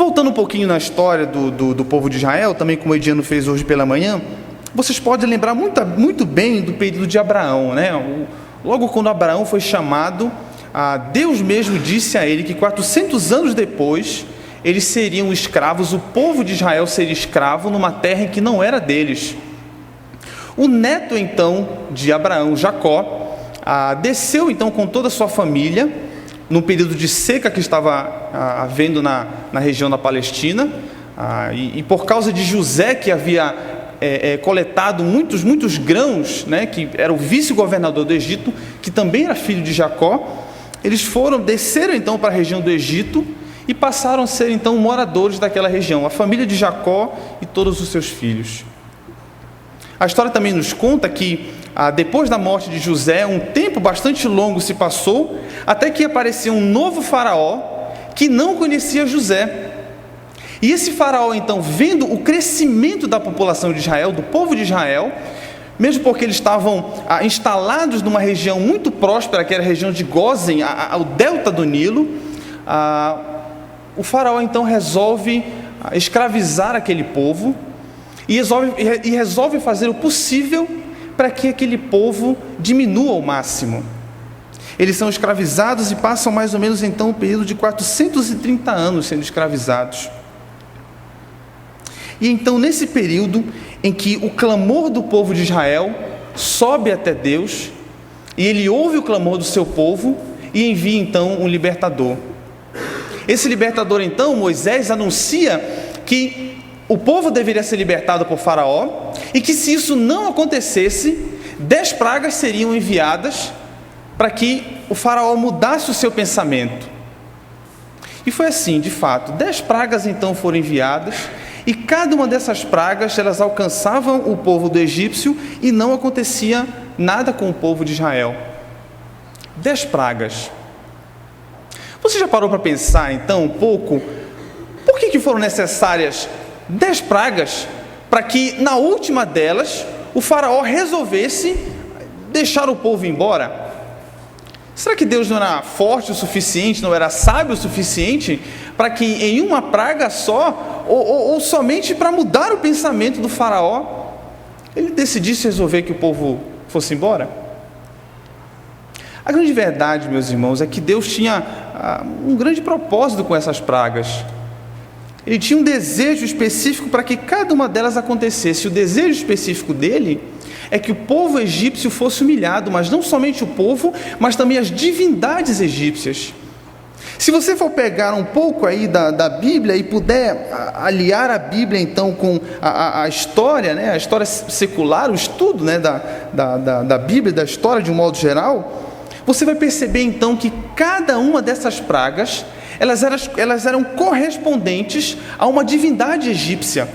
Voltando um pouquinho na história do povo de Israel, também como o Ediano fez hoje pela manhã, vocês podem lembrar muito bem do período de Abraão, né? Logo quando Abraão foi chamado, Deus mesmo disse a ele que 400 anos depois eles seriam escravos, o povo de Israel seria escravo numa terra em que não era deles. O neto então de Abraão, Jacó, desceu então com toda a sua família, num período de seca que estava havendo na região da Palestina, e por causa de José, que havia coletado muitos grãos, né, que era o vice-governador do Egito, que também era filho de Jacó, eles desceram então para a região do Egito e passaram a ser então moradores daquela região, a família de Jacó e todos os seus filhos. A história também nos conta que depois da morte de José, um tempo bastante longo se passou, até que apareceu um novo faraó que não conhecia José. E esse faraó, então, vendo o crescimento da população de Israel, do povo de Israel, mesmo porque eles estavam instalados numa região muito próspera, que era a região de Gósen, ao delta do Nilo, o faraó, então, resolve escravizar aquele povo e resolve fazer o possível para que aquele povo diminua ao máximo. Eles são escravizados e passam mais ou menos então um período de 430 anos sendo escravizados. E então nesse período em que o clamor do povo de Israel sobe até Deus, e ele ouve o clamor do seu povo e envia então um libertador. Esse libertador então, Moisés, anuncia que o povo deveria ser libertado por Faraó, e que se isso não acontecesse, 10 pragas seriam enviadas para que o Faraó mudasse o seu pensamento. E foi assim, de fato, 10 pragas então foram enviadas, e cada uma dessas pragas, elas alcançavam o povo do egípcio e não acontecia nada com o povo de Israel. 10 pragas. Você já parou para pensar então um pouco, por que foram necessárias 10 pragas, para que na última delas o faraó resolvesse deixar o povo embora? Será que Deus não era forte o suficiente, não era sábio o suficiente para que em uma praga só, ou somente para mudar o pensamento do faraó, ele decidisse resolver que o povo fosse embora? A grande verdade, meus irmãos, é que Deus tinha um grande propósito com essas pragas. Ele tinha um desejo específico para que cada uma delas acontecesse. O desejo específico dele é que o povo egípcio fosse humilhado, mas não somente o povo, mas também as divindades egípcias. Se você for pegar um pouco aí da Bíblia e puder aliar a Bíblia então com a história, né, a história secular, o estudo, né, da Bíblia, da história de um modo geral, você vai perceber então que cada uma dessas pragas, elas eram correspondentes a uma divindade egípcia.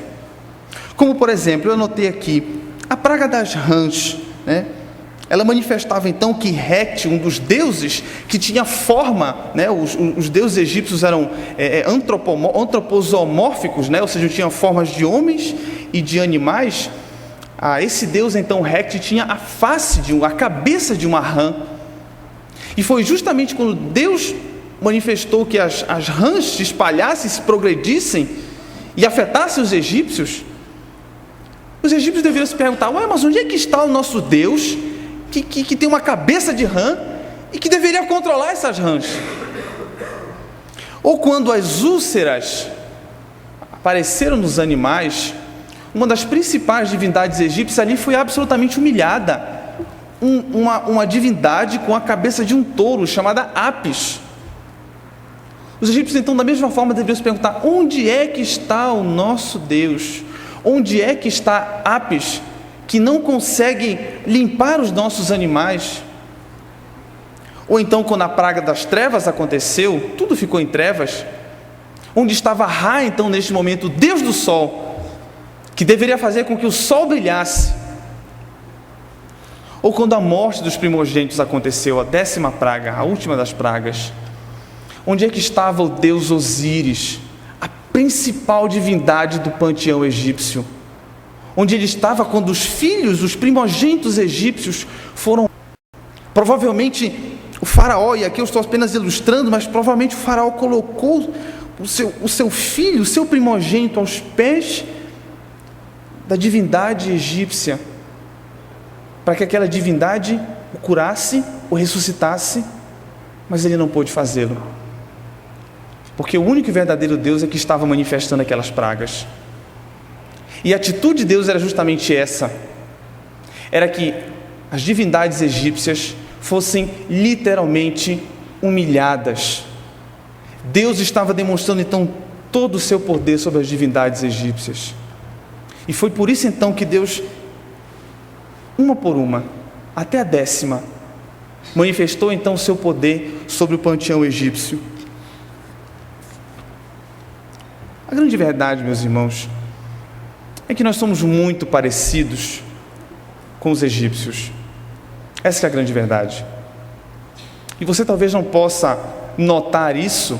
Como, por exemplo, eu anotei aqui, a praga das rãs, né? Ela manifestava então que Reqti, um dos deuses que tinha forma, né? Os deuses egípcios eram antroposomórficos, né? Ou seja, tinham formas de homens e de animais. Esse deus então Reqti tinha a cabeça de uma rã. E foi justamente quando Deus manifestou que as rãs se espalhassem, se progredissem e afetassem os egípcios deveriam se perguntar: mas onde é que está o nosso Deus que tem uma cabeça de rã e que deveria controlar essas rãs? Ou quando as úlceras apareceram nos animais, uma das principais divindades egípcias ali foi absolutamente humilhada. Uma divindade com a cabeça de um touro, chamada Apis. Os egípcios então da mesma forma deveriam se perguntar: onde é que está o nosso Deus? Onde é que está Apis, que não consegue limpar os nossos animais? Ou então, quando a praga das trevas aconteceu, tudo ficou em trevas, onde estava Ra, então, neste momento, o Deus do sol, que deveria fazer com que o sol brilhasse? Ou quando a morte dos primogênitos aconteceu, a 10ª praga, a última das pragas, onde é que estava o deus Osíris, a principal divindade do panteão egípcio? Onde ele estava quando os filhos, os primogênitos egípcios foram... Provavelmente o faraó, e aqui eu estou apenas ilustrando, mas provavelmente o faraó colocou o seu filho, o seu primogênito aos pés da divindade egípcia, para que aquela divindade o curasse, o ressuscitasse, mas ele não pôde fazê-lo, porque o único e verdadeiro Deus é que estava manifestando aquelas pragas. E a atitude de Deus era justamente essa, era que as divindades egípcias fossem literalmente humilhadas. Deus estava demonstrando então todo o seu poder sobre as divindades egípcias, e foi por isso então que Deus, uma por uma, até a 10ª, manifestou então o seu poder sobre o panteão egípcio. A grande verdade, meus irmãos, é que nós somos muito parecidos com os egípcios. Essa é a grande verdade. E você talvez não possa notar isso,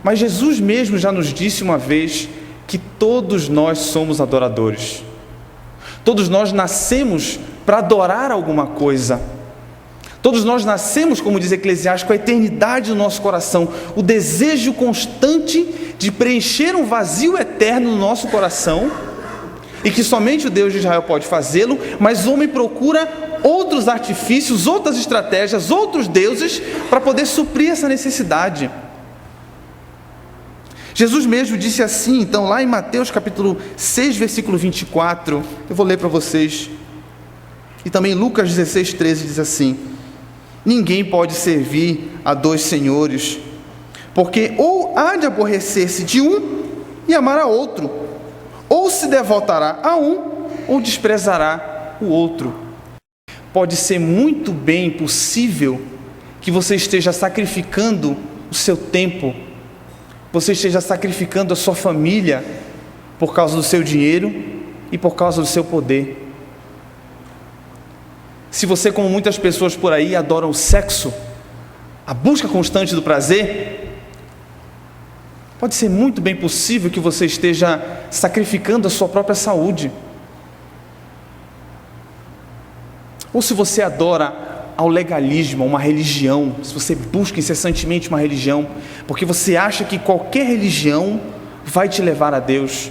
mas Jesus mesmo já nos disse uma vez que todos nós somos adoradores. Todos nós nascemos para adorar alguma coisa. Todos nós nascemos, como diz Eclesiastes, com a eternidade no nosso coração, o desejo constante de preencher um vazio eterno no nosso coração, e que somente o Deus de Israel pode fazê-lo, mas o homem procura outros artifícios, outras estratégias, outros deuses, para poder suprir essa necessidade. Jesus mesmo disse assim, então, lá em Mateus capítulo 6, versículo 24, eu vou ler para vocês, e também Lucas 16, 13 diz assim: ninguém pode servir a 2 senhores, porque ou há de aborrecer-se de um e amar a outro, ou se devotará a um, ou desprezará o outro. Pode ser muito bem possível que você esteja sacrificando o seu tempo, você esteja sacrificando a sua família por causa do seu dinheiro e por causa do seu poder. Se você, como muitas pessoas por aí, adoram o sexo, a busca constante do prazer, pode ser muito bem possível que você esteja sacrificando a sua própria saúde. Ou se você adora ao legalismo, a uma religião, se você busca incessantemente uma religião, porque você acha que qualquer religião vai te levar a Deus,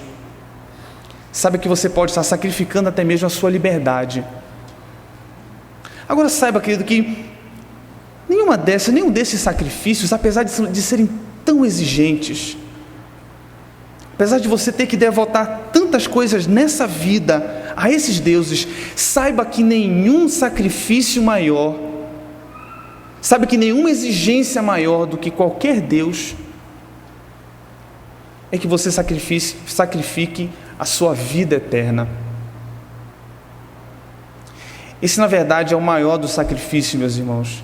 sabe que você pode estar sacrificando até mesmo a sua liberdade. Agora saiba, querido, que nenhum desses sacrifícios, apesar de serem tão exigentes, apesar de você ter que devotar tantas coisas nessa vida a esses deuses, saiba que nenhum sacrifício maior, sabe que nenhuma exigência maior do que qualquer Deus é que você sacrifique a sua vida eterna. Esse, na verdade, é o maior dos sacrifícios, meus irmãos.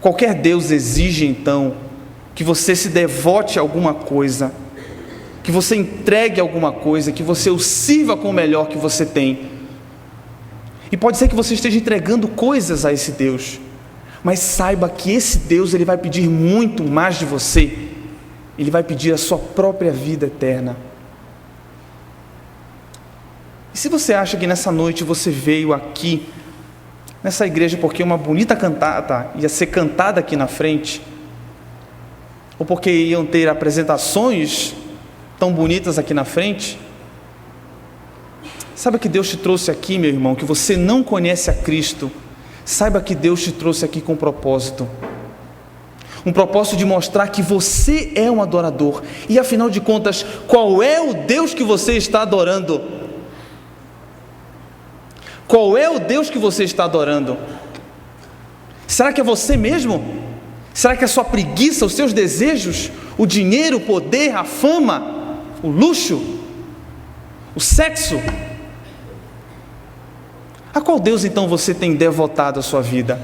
Qualquer Deus exige, então, que você se devote a alguma coisa, que você entregue alguma coisa, que você o sirva com o melhor que você tem. E pode ser que você esteja entregando coisas a esse Deus, mas saiba que esse Deus, ele vai pedir muito mais de você. Ele vai pedir a sua própria vida eterna. E se você acha que nessa noite você veio aqui, nessa igreja, porque uma bonita cantata ia ser cantada aqui na frente, ou porque iam ter apresentações tão bonitas aqui na frente, saiba que Deus te trouxe aqui, meu irmão, que você não conhece a Cristo, saiba que Deus te trouxe aqui com um propósito de mostrar que você é um adorador. E afinal de contas, qual é o Deus que você está adorando? Qual é o Deus que você está adorando? Será que é você mesmo? Será que é a sua preguiça, os seus desejos, o dinheiro, o poder, a fama, o luxo, o sexo? A qual Deus então você tem devotado a sua vida?